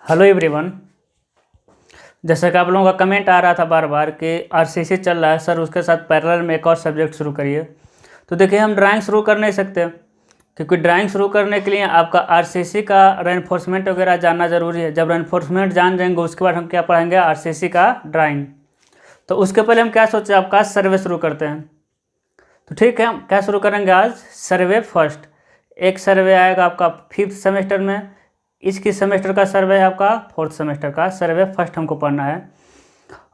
Hello everyone. जैसा कि आप लोगों का कमेंट आ रहा था बार बार कि आरसीसी चल रहा है सर, उसके साथ पैरेलल में एक और सब्जेक्ट शुरू करिए। तो देखिए, हम ड्राइंग शुरू कर नहीं सकते क्योंकि ड्राइंग शुरू करने के लिए आपका आरसीसी का रेनफोर्समेंट वगैरह जानना ज़रूरी है। जब रेनफोर्समेंट जान जाएंगे उसके बाद हम क्या पढ़ेंगे, आरसीसी का ड्राइंग। तो उसके पहले हम क्या सोचे, आपका सर्वे शुरू करते हैं। तो ठीक है, हम क्या शुरू करेंगे आज, सर्वे फर्स्ट। एक सर्वे आएगा आपका 5th सेमेस्टर में, इसकी सेमेस्टर का सर्वे है आपका 4th सेमेस्टर का। सर्वे फर्स्ट हमको पढ़ना है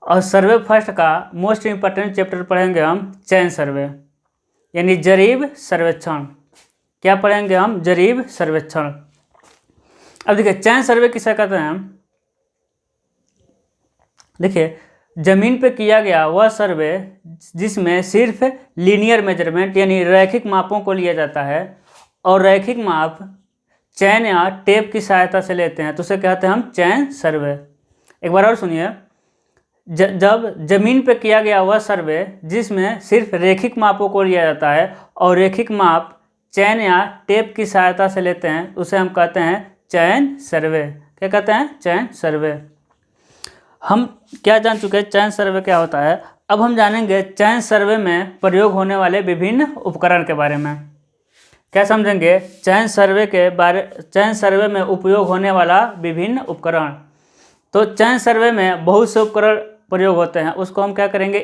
और सर्वे फर्स्ट का मोस्ट इम्पोर्टेंट चैप्टर पढ़ेंगे हम चयन सर्वे, यानी जरीब सर्वेक्षण। क्या पढ़ेंगे हम, जरीब सर्वेक्षण। अब देखिए, चयन सर्वे किसे कहते हैं हम। देखिए, जमीन पे किया गया वह सर्वे जिसमें सिर्फ लीनियर मेजरमेंट यानी रैखिक मापों को लिया जाता है और रैखिक माप चैन या टेप की सहायता से लेते हैं, तो उसे कहते हैं हम चैन सर्वे। एक बार और सुनिए, जब जमीन पे किया गया वह सर्वे जिसमें सिर्फ रैखिक मापों को लिया जाता है और रैखिक माप चैन या टेप की सहायता से लेते हैं, उसे हम कहते हैं चैन सर्वे। क्या कहते हैं, चैन सर्वे। हम क्या जान चुके हैं चयन सर्वे क्या होता है। अब हम जानेंगे चयन सर्वे में प्रयोग होने वाले विभिन्न उपकरण के बारे में। क्या समझेंगे, चयन सर्वे में उपयोग होने वाला विभिन्न उपकरण। तो चयन सर्वे में बहुत से उपकरण प्रयोग होते हैं, उसको हम क्या करेंगे,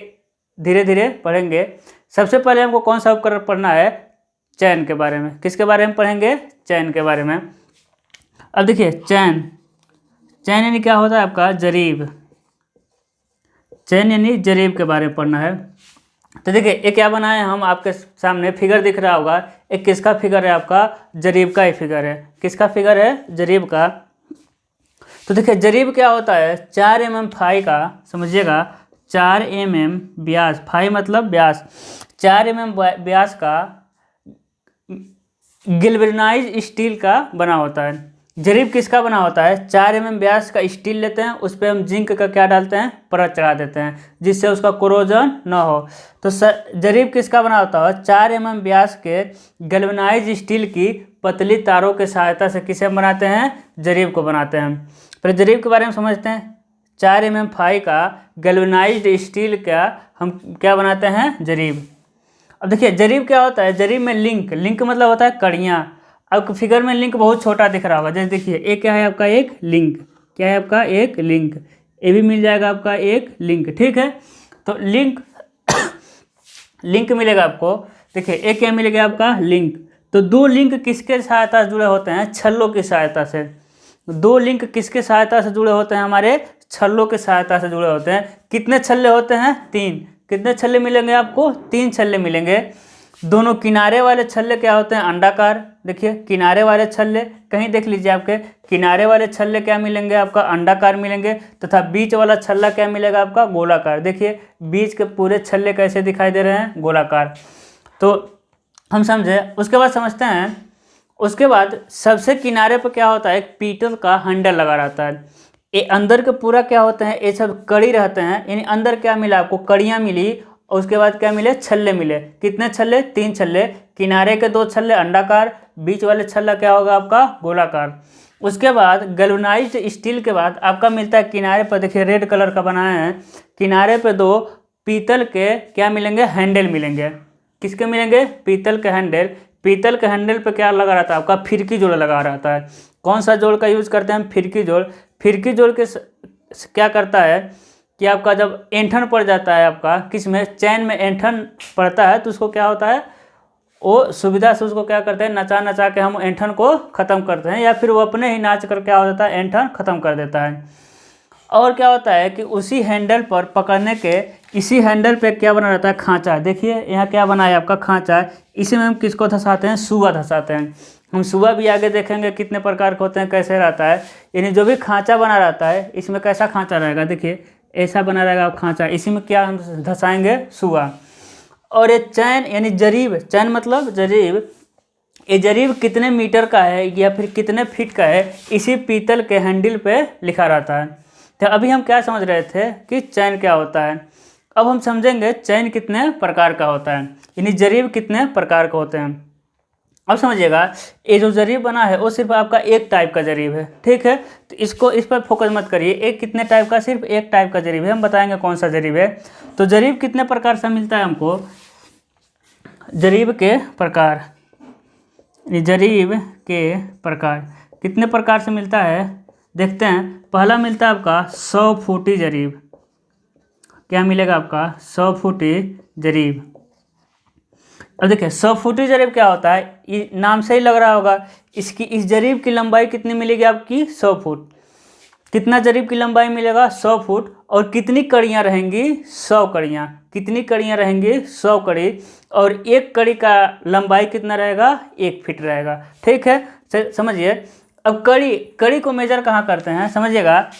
धीरे धीरे पढ़ेंगे। सबसे पहले हमको कौन सा उपकरण पढ़ना है, चयन के बारे में। किसके बारे में पढ़ेंगे, चयन के बारे में। अब देखिए, चयन यानी क्या होता है आपका, जरीब। चयन यानी जरीब के बारे में पढ़ना है। तो देखिए, ये क्या बना है, हम आपके सामने फिगर दिख रहा होगा। एक किसका फिगर है, आपका जरीब का ही फिगर है। किसका फिगर है, जरीब का। तो देखिए, जरीब क्या होता है, 4 mm फाई का, समझिएगा 4 mm व्यास, फाई मतलब व्यास, 4 mm व्यास का गिल्वेनाइज स्टील का बना होता है। जरीब किसका बना होता है, 4 mm व्यास का स्टील लेते हैं, उस पर हम जिंक का क्या डालते हैं, परत चढ़ा देते हैं, जिससे उसका कोरोजन न हो। तो जरीब किसका बना होता है, 4 mm व्यास के गैल्वेनाइज स्टील की पतली तारों के सहायता से किसे बनाते हैं, जरीब को बनाते हैं। फिर जरीब के बारे में समझते हैं। 4 mm फाई का गैल्वेनाइज्ड स्टील का हम क्या बनाते हैं, जरीब। अब देखिए, जरीब क्या होता है, जरीब में लिंक मतलब होता है कड़ियाँ। अब फिगर में लिंक बहुत छोटा दिख रहा होगा, जैसे देखिए, एक क्या है आपका, एक लिंक। क्या है आपका, एक लिंक। ये भी मिल जाएगा आपका एक लिंक, ठीक है। तो लिंक लिंक मिलेगा आपको। देखिए, एक क्या मिलेगा आपका, लिंक। तो 2 लिंक किसके सहायता से जुड़े होते हैं, छल्लों की सहायता से। 2 लिंक किसके सहायता से जुड़े होते हैं, हमारे छल्लों के सहायता से जुड़े होते हैं। कितने छल्ले होते हैं, 3। कितने छल्ले मिलेंगे आपको, 3 छल्ले मिलेंगे। दोनों किनारे वाले छल्ले क्या होते हैं, अंडाकार। देखिए, किनारे वाले छल्ले कहीं देख लीजिए, आपके किनारे वाले छल्ले क्या मिलेंगे, आपका अंडाकार मिलेंगे, तथा बीच वाला छल्ला क्या मिलेगा आपका, गोलाकार। देखिए, बीच के पूरे छल्ले कैसे दिखाई दे रहे हैं, गोलाकार। तो हम समझे। उसके बाद समझते हैं, उसके बाद सबसे किनारे पर क्या होता है, एक पीतल का हैंडल लगा रहता है। ये अंदर के पूरा क्या होते हैं, ये सब कड़ी रहते हैं, यानी अंदर क्या मिला आपको, कड़ियाँ मिली। और उसके बाद क्या मिले, छल्ले मिले। कितने छल्ले, 3 छल्ले। किनारे के 2 छल्ले अंडाकार, बीच वाले छल्ला क्या होगा आपका, गोलाकार। उसके बाद गैल्वेनाइज्ड स्टील के बाद आपका मिलता है किनारे पर, देखिए रेड कलर का बनाया है, किनारे पे 2 पीतल के क्या मिलेंगे, हैंडल मिलेंगे। किसके मिलेंगे, पीतल के हैंडल। पीतल के हैंडल पे क्या लगा रहता है आपका, फिरकी जोड़ लगा रहता है। कौन सा जोड़ का यूज़ करते हैं हम, फिरकी जोड़। फिरकी जोड़ के क्या करता है कि आपका जब ऐंठन पड़ जाता है, आपका किस में, चैन में ऐंठन पड़ता है, तो उसको क्या होता है, वो सुविधा से उसको क्या करते हैं, नचा नचा के हम ऐंठन को ख़त्म करते हैं, या फिर वो अपने ही नाच कर क्या हो जाता है, ऐंठन ख़त्म कर देता है। और क्या होता है कि उसी हैंडल पर पकड़ने के, इसी हैंडल पे क्या बना रहता है, खांचा। देखिए, यहाँ क्या बना है आपका, खांचा। इसी में हम किसको धंसाते हैं, सुआ धंसाते हैं। हम सुआ भी आगे देखेंगे कितने प्रकार के होते हैं, कैसे रहता है। यानी जो भी खांचा बना रहता है, इसमें कैसा खांचा रहेगा, देखिए ऐसा बना रहेगा आप खांचा। इसी में क्या हम धंसाएंगे, सुआ। और ये चैन यानी जरीब, चैन मतलब जरीब, ये जरीब कितने मीटर का है या फिर कितने फीट का है, इसी पीतल के हैंडल पे लिखा रहता है। तो अभी हम क्या समझ रहे थे कि चैन क्या होता है। अब हम समझेंगे चैन कितने प्रकार का होता है, यानी जरीब कितने प्रकार का होते हैं। अब समझिएगा, ये जो जरीब बना है वो सिर्फ आपका एक टाइप का जरीब है, ठीक है। तो इसको इस पर फोकस मत करिए, एक कितने टाइप का, सिर्फ एक टाइप का जरीब है, हम बताएंगे कौन सा जरीब है। तो जरीब कितने प्रकार से मिलता है हमको, जरीब के प्रकार, जरीब के प्रकार कितने प्रकार से मिलता है देखते हैं। पहला मिलता है आपका 100 फुटी जरीब। क्या मिलेगा आपका 100 फुटी जरीब। अब देखिए 100 फुटी जरीब क्या होता है, ये नाम से ही लग रहा होगा, इसकी इस जरीब की लंबाई कितनी मिलेगी आपकी 100 फुट। कितना जरीब की लंबाई मिलेगा 100 फुट, और कितनी कड़ियाँ रहेंगी 100 कड़ियाँ। कितनी कड़ियाँ रहेंगी 100 कड़ी, और एक कड़ी का लंबाई कितना रहेगा 1 फीट रहेगा, ठीक है। समझिए, अब कड़ी को मेजर कहाँ करते हैं समझिएगा,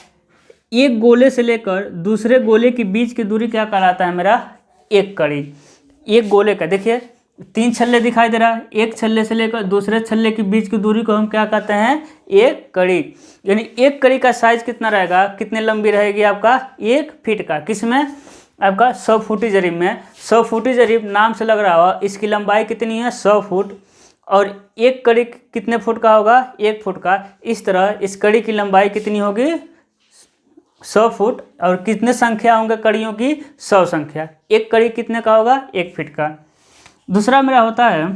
एक गोले से लेकर दूसरे गोले के बीच की दूरी क्या कहलाता है मेरा, एक कड़ी। एक गोले का देखिए 3 छल्ले दिखाई दे रहा है, एक छल्ले से लेकर दूसरे छल्ले के बीच की दूरी को हम क्या कहते हैं, एक कड़ी। यानी एक कड़ी का साइज कितना रहेगा, कितनी लंबी रहेगी आपका 1 फीट का। किसमें, आपका 100 फुटी जरीब में। 100 फुटी जरीब नाम से लग रहा हो, इसकी लंबाई कितनी है 100 फुट, और एक कड़ी कितने फुट का होगा 1 फुट का। इस तरह इस कड़ी की लंबाई कितनी होगी 100 फुट, और कितने संख्या होंगे कड़ियों की 100 संख्या। एक कड़ी कितने का होगा 1 फीट का। दूसरा मेरा होता है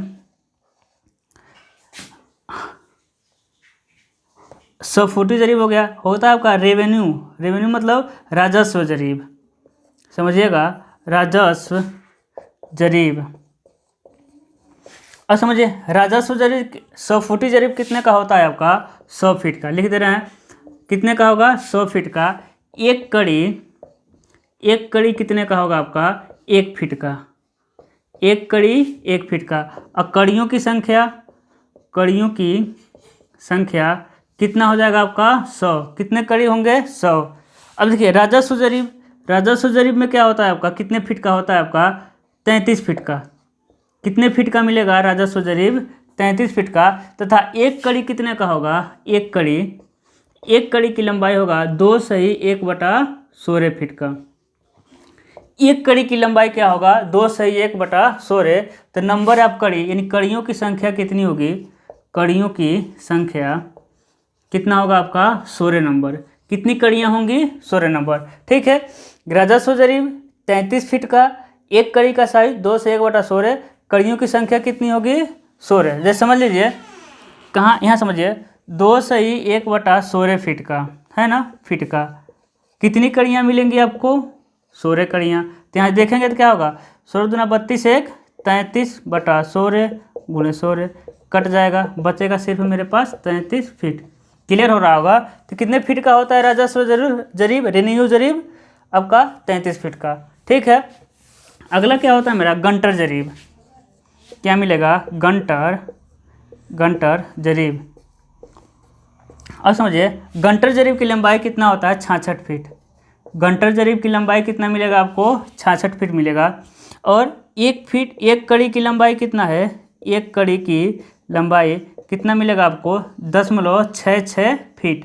100 फुटी जरीब हो गया। होता है आपका रेवेन्यू, रेवेन्यू मतलब राजस्व जरीब, समझिएगा राजस्व जरीब। अब समझिए राजस्व जरीब 100 फुटी जरीब कितने का होता है आपका 100 फीट का। लिख दे रहे हैं कितने का होगा 100 फीट का। एक कड़ी कितने का होगा आपका 1 फीट का। एक कड़ी 1 फीट का। और कड़ियों की संख्या कितना हो जाएगा आपका 100। कितने कड़ी होंगे 100। अब देखिए राजस्व जरीब में क्या होता है आपका, कितने फीट का होता है आपका 33 फीट का। कितने फीट का मिलेगा राजस्व जरीब 33 फीट का। तथा एक कड़ी कितने का होगा, एक कड़ी की लंबाई होगा 2 सही 1/16 फीट का। एक कड़ी की लंबाई क्या होगा 2 सही 1/16। तो नंबर ऑफ कड़ी यानी कड़ियों की संख्या कितनी होगी, कड़ियों की संख्या कितना होगा आपका 16 नंबर। कितनी कड़ियाँ होंगी 16 नंबर, ठीक है। राजस्व जरीब 33 फीट का, एक कड़ी का साइज 2 से 1/16, कड़ियों की संख्या कितनी होगी 16। जैसे समझ लीजिए कहाँ, यहाँ समझिए 2 सही 1/16 फीट का है ना, फीट का। कितनी कड़ियाँ मिलेंगी आपको 16 कड़ियाँ। तो यहाँ देखेंगे तो क्या होगा 16 दूना 32 1 33/16 गुणे 16 कट जाएगा, बचेगा सिर्फ मेरे पास 33 फीट। क्लियर हो रहा होगा। तो कितने फीट का होता है राजस्व जरीब रेवेन्यू जरीब आपका 33 फीट का, ठीक है। अगला क्या होता है मेरा गंटर जरीब। क्या मिलेगा गंटर जरीब। अब समझिए गंटर जरीब की लंबाई कितना होता है 66 फीट। गंटर जरीब की लंबाई कितना मिलेगा आपको 66 फीट मिलेगा। और 1 फीट एक कड़ी की लंबाई कितना है, एक कड़ी की लंबाई कितना मिलेगा आपको 10.66 फीट।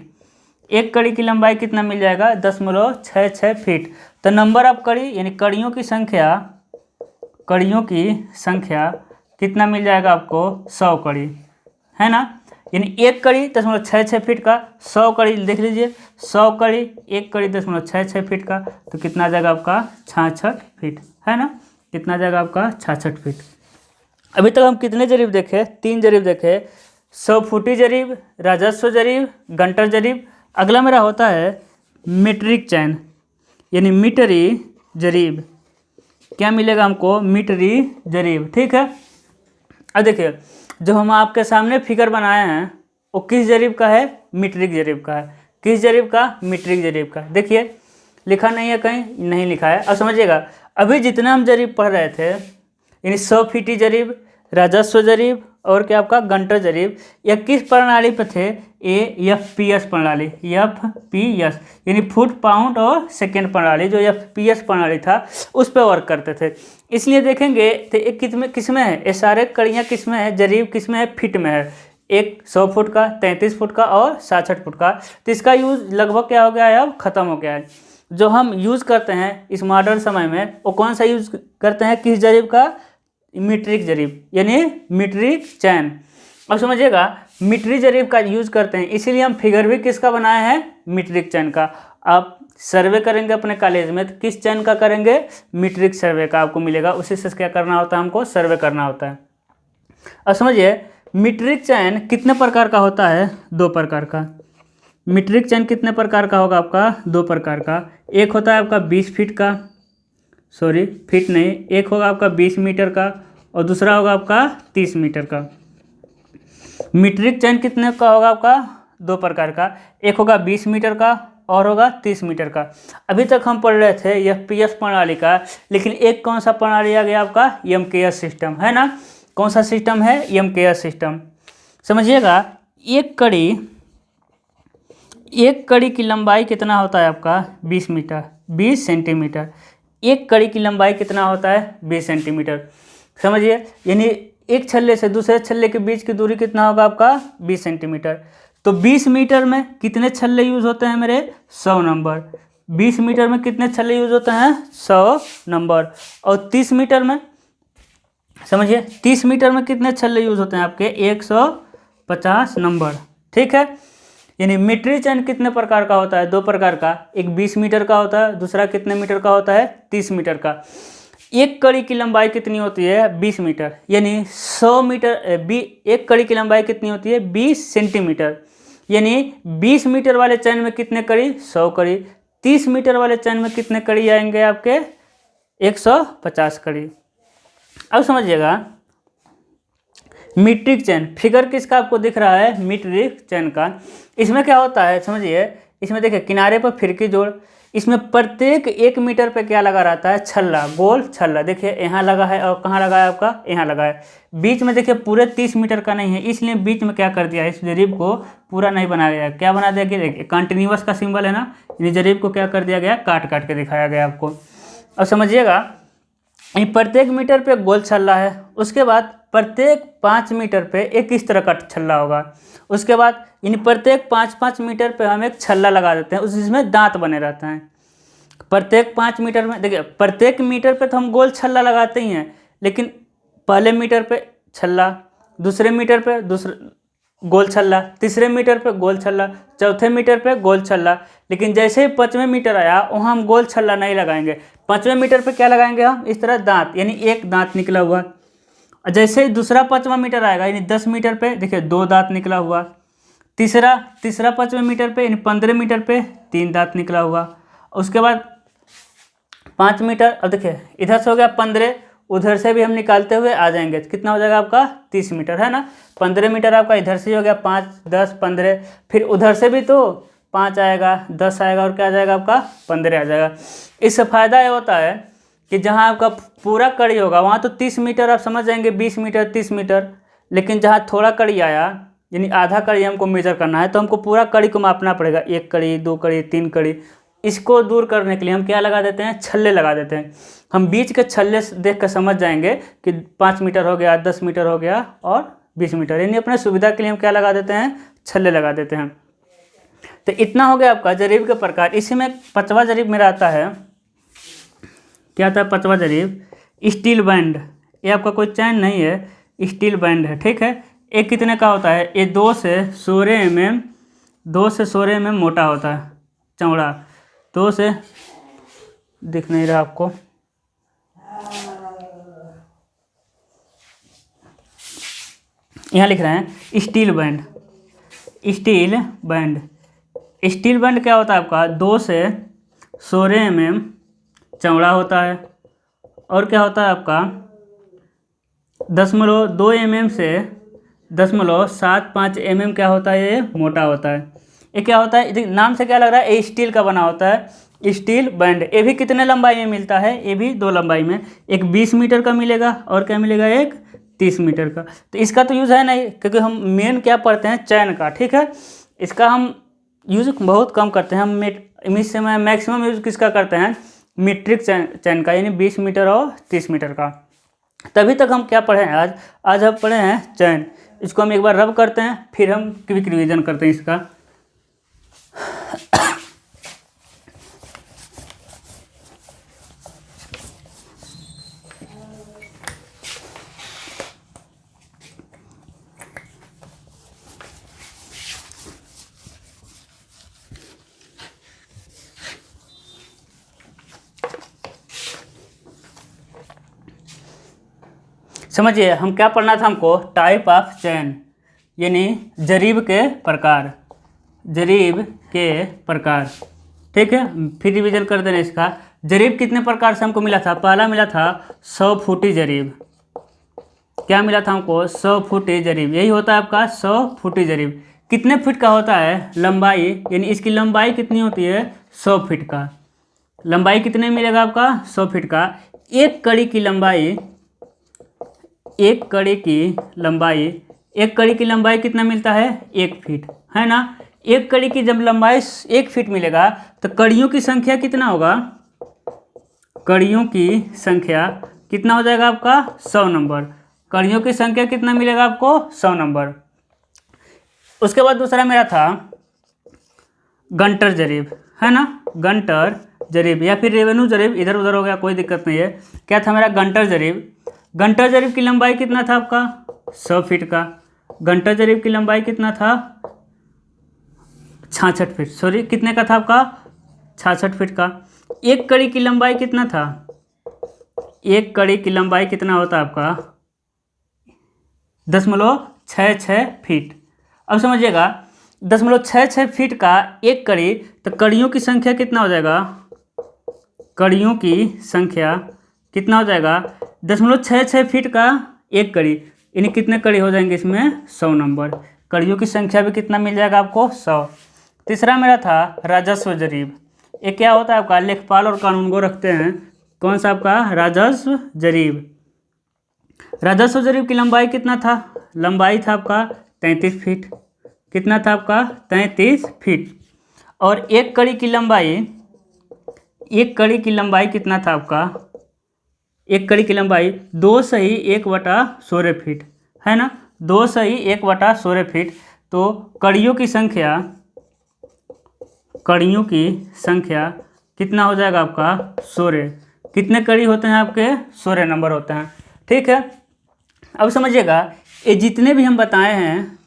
एक कड़ी की लंबाई कितना मिल जाएगा 10.66 फीट। तो नंबर ऑफ कड़ी यानी कड़ियों की संख्या कितना मिल जाएगा आपको 100 कड़ी है ना। यानी एक कड़ी 10.66 फीट का, 100 कड़ी देख लीजिए 100 कड़ी, एक कड़ी 10.66 फीट का, तो कितना आ जाएगा आपका 66 फीट है ना। कितना आ जाएगा आपका 66 फीट। अभी तक हम कितने जरीब देखे, 3 जरीब देखे, 100 फुटी जरीब, राजस्व जरीब, गंटर जरीब। अगला मेरा होता है मीट्रिक चैन यानी मीटरी जरीब। क्या मिलेगा हमको मीटरी जरीब, ठीक है। अब देखिए जो हम आपके सामने फिगर बनाए हैं वो किस जरीब का है, मीट्रिक जरीब का है। किस जरीब का, मीट्रिक जरीब का। देखिए लिखा नहीं है, कहीं नहीं लिखा है। अब समझिएगा अभी जितना हम जरीब पढ़ रहे थे यानी 100 फीटी जरीब, राजस्व जरीब और क्या आपका गंटर जरीब, यह किस प्रणाली पे थे, AFPS प्रणाली। FPS यानी फुट पाउंड और सेकेंड प्रणाली, जो FPS प्रणाली था उस पर वर्क करते थे। इसलिए देखेंगे तो एक किस में है, ये सारे कड़ियाँ किस में है, जरीब किस में है, फिट में है। एक 100 फुट का, 33 फुट का और 66 फुट का। तो इसका यूज़ लगभग क्या हो गया है, अब ख़त्म हो गया है। जो हम यूज़ करते हैं इस मॉडर्न समय में वो कौन सा यूज़ करते हैं, किस जरीब का, मीट्रिक जरीब यानी मीट्रिक चैन। अब समझिएगा मीट्रिक जरीब का यूज़ करते हैं, इसीलिए हम फिगर भी किसका बनाए हैं, मीट्रिक चैन का। आप सर्वे करेंगे अपने कॉलेज में तो किस चैन का करेंगे, मीट्रिक सर्वे का आपको मिलेगा, उसी से क्या करना होता है, हमको सर्वे करना होता है। अब समझिए मीट्रिक चैन कितने प्रकार का होता है, 2 प्रकार का। मीट्रिक चैन कितने प्रकार का होगा आपका, 2 प्रकार का। एक होता है आपका 20 फीट का, सॉरी फीट नहीं, एक होगा आपका 20 मीटर का और दूसरा होगा आपका 30 मीटर का। मीट्रिक चैन कितने का होगा आपका, 2 प्रकार का, एक होगा 20 मीटर का और होगा 30 मीटर का। अभी तक हम पढ़ रहे थे एफपीएस प्रणाली का, लेकिन एक कौन सा प्रणाली आ गया आपका, एमकेएस सिस्टम है ना। कौन सा सिस्टम है, एमकेएस सिस्टम। समझिएगा एक कड़ी की लंबाई कितना होता है आपका, 20 मीटर, 20 सेंटीमीटर। एक कड़ी की लंबाई कितना होता है, 20 सेंटीमीटर। समझिए यानी एक छल्ले से दूसरे छल्ले के बीच की दूरी कितना होगा आपका, 20 सेंटीमीटर। तो 20 मीटर में कितने छल्ले यूज़ होते हैं मेरे, 100 नंबर। 20 मीटर में कितने छल्ले यूज़ होते हैं, 100 नंबर। और 30 मीटर में, समझिए 30 मीटर में कितने छल्ले यूज़ होते हैं आपके, 150 नंबर। ठीक है, यानी मीट्रिक चैन कितने प्रकार का होता है, 2 प्रकार का। एक 20 मीटर का होता है, दूसरा कितने मीटर का होता है, 30 मीटर का। एक कड़ी की लंबाई कितनी होती है, 20 मीटर, यानी 100 मीटर। एक कड़ी की लंबाई कितनी होती है, 20 सेंटीमीटर, यानी 20 मीटर वाले चैन में कितने कड़ी, 100 कड़ी। 30 मीटर वाले चैन में कितने कड़ी आएंगे आपके, 150 कड़ी। अब समझिएगा मीट्रिक चैन, फिगर किसका आपको दिख रहा है, मीट्रिक चैन का। इसमें क्या होता है समझिए, इसमें देखिए किनारे पर फिरकी जोड़, इसमें प्रत्येक 1 मीटर पे क्या लगा रहता है, छल्ला, गोल छल्ला। देखिए यहाँ लगा है और कहाँ लगा है आपका, यहाँ लगा है। बीच में देखिए पूरे 30 मीटर का नहीं है, इसलिए बीच में क्या कर दिया है, इस जरीब को पूरा नहीं बनाया गया। क्या बना दिया गया, देखिए कंटिन्यूअस का सिंबल है ना, इस जरीब को क्या कर दिया गया, काट काट के दिखाया गया आपको। अब समझिएगा प्रत्येक मीटर पे गोल छल्ला है, उसके बाद प्रत्येक 5 मीटर पे एक इस तरह का छल्ला होगा। उसके बाद इन प्रत्येक 5-5 मीटर पे हम एक छल्ला लगा देते हैं, जिसमें दांत बने रहते हैं। प्रत्येक 5 मीटर में देखिए, प्रत्येक मीटर पे तो हम गोल छल्ला लगाते ही हैं, लेकिन पहले मीटर पे छल्ला, दूसरे मीटर पे दूसरा गोल छल्ला, तीसरे मीटर पे गोल छल्ला, चौथे मीटर पे गोल छल्ला। लेकिन जैसे ही 5वें मीटर आया वहाँ हम गोल छल्ला नहीं लगाएंगे। 5वें मीटर पे क्या लगाएंगे हम, इस तरह दांत, यानी एक दांत निकला हुआ। जैसे ही दूसरा 5वां मीटर आएगा, यानी 10 मीटर पे देखिए 2 दांत निकला हुआ। तीसरा 5वें मीटर पे, यानी 15 मीटर पे 3 दांत निकला हुआ। उसके बाद 5 मीटर, अब देखिए इधर से हो गया 15, उधर से भी हम निकालते हुए आ जाएंगे, कितना हो जाएगा आपका, 30 मीटर है ना। 15 मीटर आपका इधर से हो गया, 5, 10, 15, फिर उधर से भी तो 5 आएगा, 10 आएगा और क्या आ जाएगा आपका, 15 आ जाएगा। इससे फ़ायदा ये होता है कि जहाँ आपका पूरा कड़ी होगा वहाँ तो 30 मीटर आप समझ जाएंगे, 20 मीटर 30 मीटर। लेकिन जहाँ थोड़ा कड़ी आया, यानी आधा कड़ी हमको मेजर करना है, तो हमको पूरा कड़ी को मापना पड़ेगा, 1 कड़ी 2 कड़ी 3 कड़ी। इसको दूर करने के लिए हम क्या लगा देते हैं, छल्ले लगा देते हैं। हम बीच के छल्ले देख कर समझ जाएंगे कि 5 मीटर हो गया, 10 मीटर हो गया और 20 मीटर, यानी अपने सुविधा के लिए हम क्या लगा देते हैं, छल्ले लगा देते हैं। तो इतना हो गया आपका जरीब के प्रकार। इसी में 5वां जरीब मेरा आता है, क्या आता है 5वां जरीब, स्टील बैंड। ये आपका कोई चैन नहीं है, स्टील बैंड है, ठीक है। एक कितने का होता है, ये 2 से 16 mm मोटा होता है, चौड़ा। 2 से दिख नहीं रहा आपको, यहाँ लिख रहे हैं steel band. Steel band, steel band क्या होता है आपका, 2 से 16 mm चौड़ा होता है, और क्या होता है आपका 0.2 mm से 0.75 mm क्या होता है, ये मोटा होता है। ये क्या होता है, नाम से क्या लग रहा है, ये स्टील का बना होता है, स्टील बैंड। ये भी कितने लंबाई में मिलता है, ये भी 2 लंबाई में, एक 20 मीटर का मिलेगा और क्या मिलेगा, एक 30 मीटर का। तो इसका तो यूज़ है नहीं, क्योंकि हम मेन क्या पढ़ते हैं, चैन का, ठीक है। इसका हम यूज़ बहुत कम करते हैं। हम इससे मैक्सिमम यूज़ किसका करते हैं, मीट्रिक चैन का, यानी 20 मीटर और 30 मीटर का। तभी तक हम क्या पढ़े हैं आज हम पढ़े हैं चैन। इसको हम एक बार रब करते हैं, फिर हम क्विक रिवीजन करते हैं इसका। समझिए हम क्या पढ़ना था हमको, टाइप ऑफ चैन यानी जरीब के प्रकार, जरीब के प्रकार। ठीक है, फिर रिवीजन कर देना इसका। जरीब कितने प्रकार से हमको मिला था? पहला मिला था 100 फुटी जरीब। क्या मिला था हमको? 100 फुटी जरीब। यही होता है आपका 100 फुटी जरीब। कितने फीट का होता है? लंबाई, यानी इसकी लंबाई कितनी होती है? 100 फीट का। लंबाई कितने मिलेगा आपका? 100 फीट का। एक कड़ी की लंबाई, एक कड़ी की लंबाई, एक कड़ी की लंबाई कितना मिलता है? 1 फीट, है ना। एक कड़ी की जब लंबाई 1 फीट मिलेगा तो कड़ियों की संख्या कितना होगा? कड़ियों की संख्या कितना हो जाएगा आपका? 100 नंबर। कड़ियों की संख्या कितना मिलेगा आपको? 100 नंबर। उसके बाद दूसरा मेरा था गंटर जरीब, है ना। गंटर जरीब या फिर रेवेन्यू जरीब, इधर उधर हो गया कोई दिक्कत नहीं है। क्या था मेरा? गंटर जरीब। गंटर जरीब की लंबाई कितना था आपका? 100 फीट का। गंटर जरीब की लंबाई कितना था? 66 फीट, सॉरी कितने का था आपका? 66 फीट का। एक कड़ी की लंबाई कितना था? एक कड़ी की लंबाई कितना होता है आपका? 0.66 फीट। अब समझिएगा 0.66 फीट का एक कड़ी, तो कड़ियों की संख्या कितना हो जाएगा? कड़ियों की संख्या कितना हो जाएगा? 0.66 फीट का एक कड़ी, यानी कितने कड़ी हो जाएंगे इसमें? 100 नंबर। कड़ियों की संख्या भी कितना मिल जाएगा आपको? 100। तीसरा मेरा था राजस्व जरीब। ये क्या होता है आपका? लेखपाल और कानूनगो रखते हैं। कौन सा आपका? राजस्व जरीब। राजस्व जरीब की लंबाई कितना था? लंबाई था आपका 33 फीट। कितना था आपका? 33 फीट। और एक कड़ी की लंबाई, एक कड़ी की लंबाई कितना था आपका? एक कड़ी की लंबाई 2/1/16 फीट, है ना। 2/1/16 फीट। तो कड़ियों की संख्या, कड़ियों की संख्या कितना हो जाएगा आपका? 16। कितने कड़ी होते हैं आपके? 16 नंबर होते हैं। ठीक है, अब समझिएगा ये जितने भी हम बताए हैं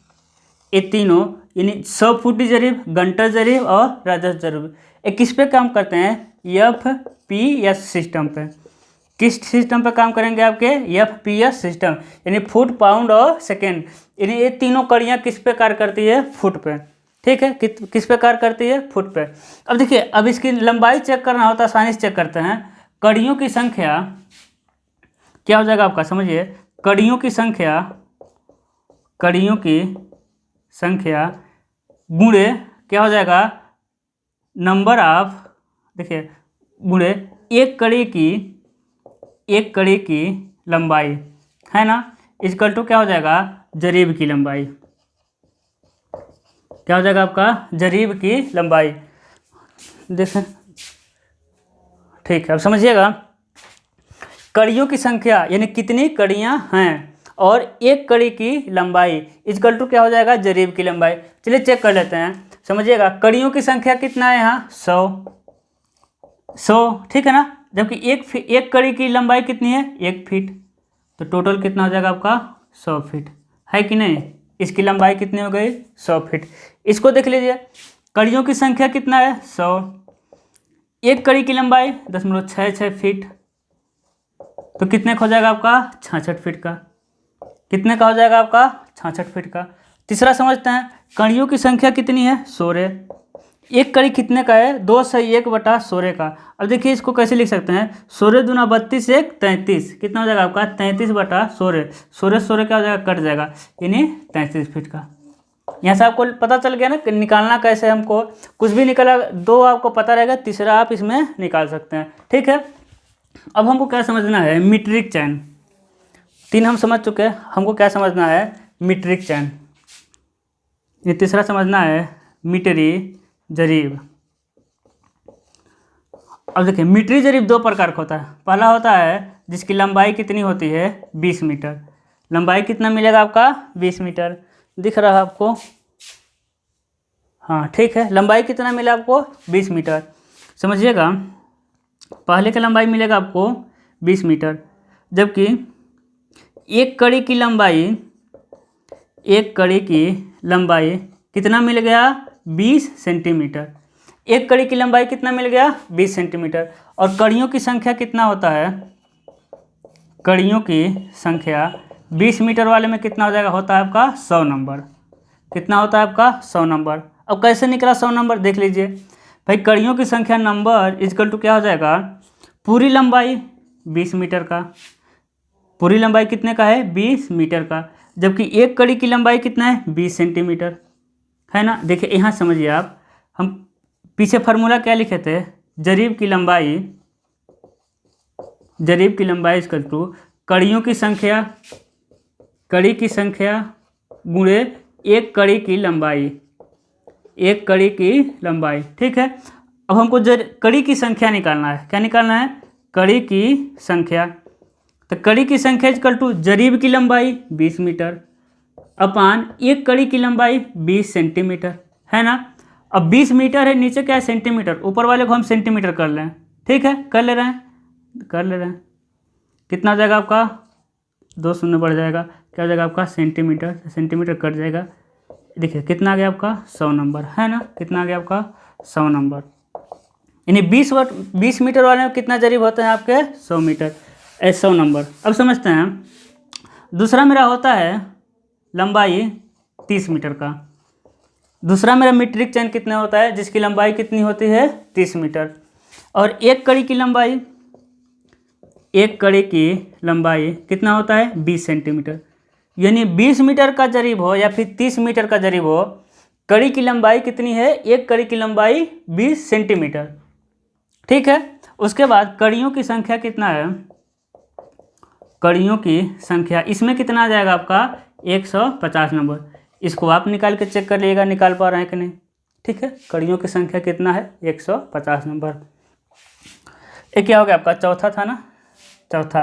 ये तीनों, यानी 100 फुटी जरीब, गंटर जरीब और राजस्व जरीब, ये किस पे काम करते हैं? FPS सिस्टम पे। किस सिस्टम पे काम करेंगे आपके? FPS सिस्टम, यानी फुट, पाउंड और सेकेंड। यानी ये तीनों कड़ियाँ किस पे कार्य करती है? फुट पे। ठीक है, किस पे कार्य करती है? फुट पे। अब देखिए, अब इसकी लंबाई चेक करना होता है, आसानी से चेक करते हैं। कड़ियों की संख्या क्या हो जाएगा आपका? समझिए, कड़ियों की संख्या, कड़ियों की संख्या गुणे क्या हो जाएगा? नंबर ऑफ, देखिए गुणे एक कड़ी की, एक कड़ी की लंबाई, है ना, इक्वल टू क्या हो जाएगा? जरीब की लंबाई। क्या हो जाएगा आपका? जरीब की लंबाई। देखें, ठीक है, अब समझिएगा कड़ियों की संख्या यानी कितनी कड़ियाँ हैं और एक कड़ी की लंबाई इक्वल टू क्या हो जाएगा? जरीब की लंबाई। चलिए चेक कर लेते हैं। समझिएगा कड़ियों की संख्या कितना है यहाँ? 100, ठीक है ना। जबकि एक कड़ी की लंबाई कितनी है? 1 फीट। तो टोटल कितना हो जाएगा आपका? 100 फीट, है कि नहीं। इसकी लंबाई कितनी हो गई? 100 फीट। इसको देख लीजिए, कड़ियों की संख्या कितना है? 100। एक कड़ी की लंबाई 0.66 फीट, तो कितने का हो जाएगा आपका? 66 फीट का। कितने का हो जाएगा आपका? 66 फीट का। तीसरा समझते हैं, कड़ियों की संख्या कितनी है? 16। एक कड़ी कितने का है? 2/1/16 का। अब देखिए इसको कैसे लिख सकते हैं? 16 दूना 32, 1 33। कितना हो जाएगा आपका? 33/16। 16 क्या हो जाएगा? कट जाएगा, यानी 33 फीट का। यहाँ से आपको पता चल गया ना कि निकालना कैसे हमको। कुछ भी निकला, 2 आपको पता रहेगा, तीसरा आप इसमें निकाल सकते हैं। ठीक है, अब हमको क्या समझना है? मीट्रिक चैन। 3 हम समझ चुके हैं, हमको क्या समझना है? मीट्रिक चैन। ये तीसरा समझना है मीटरी जरीब। अब देखिए, मीटरी जरीब 2 प्रकार का होता है। पहला होता है जिसकी लंबाई कितनी होती है? 20 मीटर। लंबाई कितना मिलेगा आपका? 20 मीटर। दिख रहा है आपको? हाँ ठीक है, लंबाई कितना मिला आपको? 20 मीटर। समझिएगा, पहले का लंबाई मिलेगा आपको 20 मीटर, जबकि एक कड़ी की लंबाई, एक कड़ी की लंबाई कितना मिल गया? 20 सेंटीमीटर। एक कड़ी की लंबाई कितना मिल गया? 20 सेंटीमीटर। और कड़ियों की संख्या कितना होता है? कड़ियों की संख्या 20 मीटर वाले में कितना हो जाएगा, होता है आपका 100 नंबर। कितना होता है आपका 100 नंबर। अब कैसे निकला 100 नंबर देख लीजिए भाई, कड़ियों की संख्या नंबर इजकल टू क्या हो जाएगा, पूरी लंबाई 20 मीटर का, पूरी लंबाई कितने का है 20 मीटर का, जबकि एक कड़ी की लंबाई कितना है 20 सेंटीमीटर, है ना। देखिए यहाँ समझिए आप, हम पीछे फार्मूला क्या लिखे थे, जरीब की लंबाई इजकल टू कड़ियों की संख्या, कड़ी की संख्या गुणे एक कड़ी की लंबाई, एक कड़ी की लंबाई, ठीक है। अब हमको कड़ी की संख्या निकालना है, क्या निकालना है, कड़ी की संख्या। तो कड़ी की संख्या इक्वल टू जरीब की लंबाई 20 मीटर अपान एक कड़ी की लंबाई 20 सेंटीमीटर, है ना। अब 20 मीटर है, नीचे क्या है सेंटीमीटर, ऊपर वाले को हम सेंटीमीटर कर लें, ठीक है, कर ले रहे हैं। कितना हो जाएगा आपका, 2 शून्य बढ़ जाएगा, क्या हो जाएगा आपका सेंटीमीटर, सेंटीमीटर कट जाएगा। देखिए कितना आ गया आपका 100 नंबर, है ना। कितना आ गया आपका 100 नंबर। यानी 20 मीटर वाले में कितना जरीब होते हैं आपके 100 मीटर, 100 नंबर। अब समझते हैं, दूसरा मेरा होता है लंबाई 30 मीटर का। दूसरा मेरा मीट्रिक चैन कितना होता है, जिसकी लंबाई कितनी होती है 30 मीटर, और एक कड़ी की लंबाई कितना होता है 20 सेंटीमीटर। यानी 20 मीटर का जरीब हो या फिर 30 मीटर का जरीब हो, कड़ी की लंबाई कितनी है, एक कड़ी की लंबाई 20 सेंटीमीटर, ठीक है। उसके बाद कड़ियों की संख्या कितना है, कड़ियों की संख्या इसमें कितना आ जाएगा आपका 150 नंबर। इसको आप निकाल के चेक कर लीजिएगा निकाल पा रहे हैं कि नहीं, ठीक है। कड़ियों की संख्या कितना है 150 नंबर। ये क्या हो गया आपका, चौथा था ना, चौथा।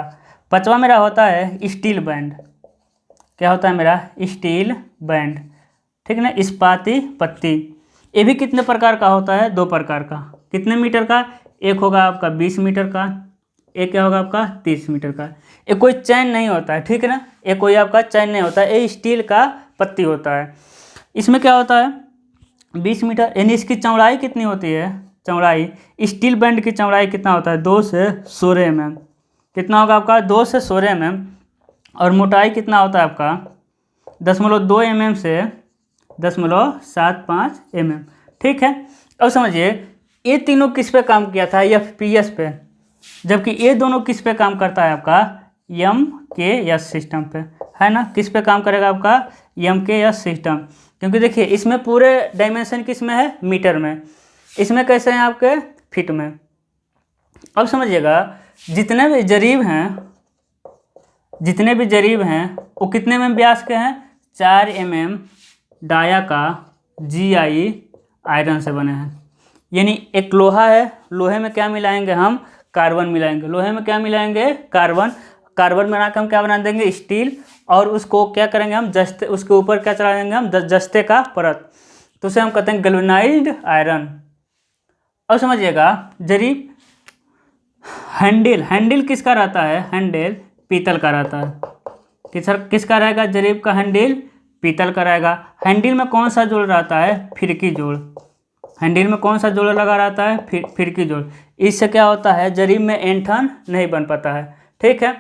पांचवा मेरा होता है स्टील बैंड। क्या होता है मेरा, स्टील बैंड, ठीक है ना, इस्पाती पत्ती। ये भी कितने प्रकार का होता है, 2 प्रकार का। कितने मीटर का, एक होगा आपका 20 मीटर का, एक क्या होगा आपका 30 मीटर का। ये कोई चैन नहीं होता है, ठीक है ना, ये कोई आपका चैन नहीं होता है, ये स्टील का पत्ती होता है। इसमें क्या होता है 20 मीटर, यानी इसकी चौड़ाई कितनी होती है, चौड़ाई स्टील बैंड की चौड़ाई कितना होता है 2 से 16 mm। कितना होगा आपका 2 से 16 mm। और मोटाई कितना होता है आपका 0.2 mm से 0.75 mm, ठीक है। अब समझिए ये तीनों किस पे काम किया था, FPS पे, जबकि ये दोनों किस पे काम करता है आपका MKS सिस्टम पे, है ना। किस पे काम करेगा आपका MKS सिस्टम, क्योंकि देखिए इसमें पूरे डायमेंशन किस में है, मीटर में, इसमें कैसे हैं आपके फीट में। अब समझिएगा जितने भी जरीब हैं वो कितने में व्यास के हैं, 4 mm डाया का GI आयरन से बने हैं। यानी एक लोहा है, लोहे में क्या मिलाएंगे हम, कार्बन मिलाएंगे, लोहे में क्या मिलाएंगे कार्बन, कार्बन बना के हम क्या बना देंगे स्टील, और उसको क्या करेंगे हम जस्ते, उसके ऊपर क्या चढ़ा देंगे हम जस्ते का परत, तो उसे हम कहते हैं गैल्वेनाइज्ड आयरन। अब समझिएगा जरीब हैंडल किसका रहता है, हैंडल पीतल का रहता है। किसका रहेगा, जरीब का हैंडल पीतल का रहेगा। हैंडल में कौन सा जोड़ रहता है, फिरकी जोड़। हैंडल में कौन सा जोड़ लगा रहता है, फिरकी जोड़। इससे क्या होता है जरीब में ऐंठन नहीं बन पाता है, ठीक है।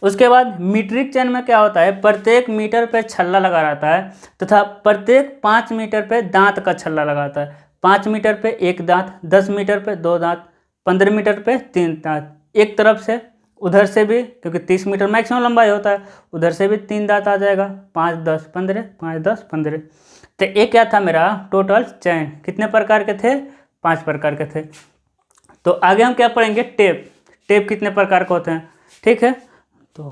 उसके बाद मीट्रिक चैन में क्या होता है, प्रत्येक मीटर पे छल्ला लगा रहता है तथा प्रत्येक 5 मीटर पे दांत का छल्ला लगाता है। 5 मीटर पे 1 दांत, 10 मीटर पे 2 दांत, 15 मीटर पे 3 दांत, एक तरफ से उधर से भी, क्योंकि 30 मीटर मैक्सिमम लंबाई होता है, उधर से भी 3 दांत आ जाएगा, 5 10 15, 5 10 15। तो ये क्या था मेरा टोटल चैन, कितने प्रकार के थे, 5 प्रकार के थे। तो आगे हम क्या पढ़ेंगे, टेप कितने प्रकार के होते हैं, ठीक है। तो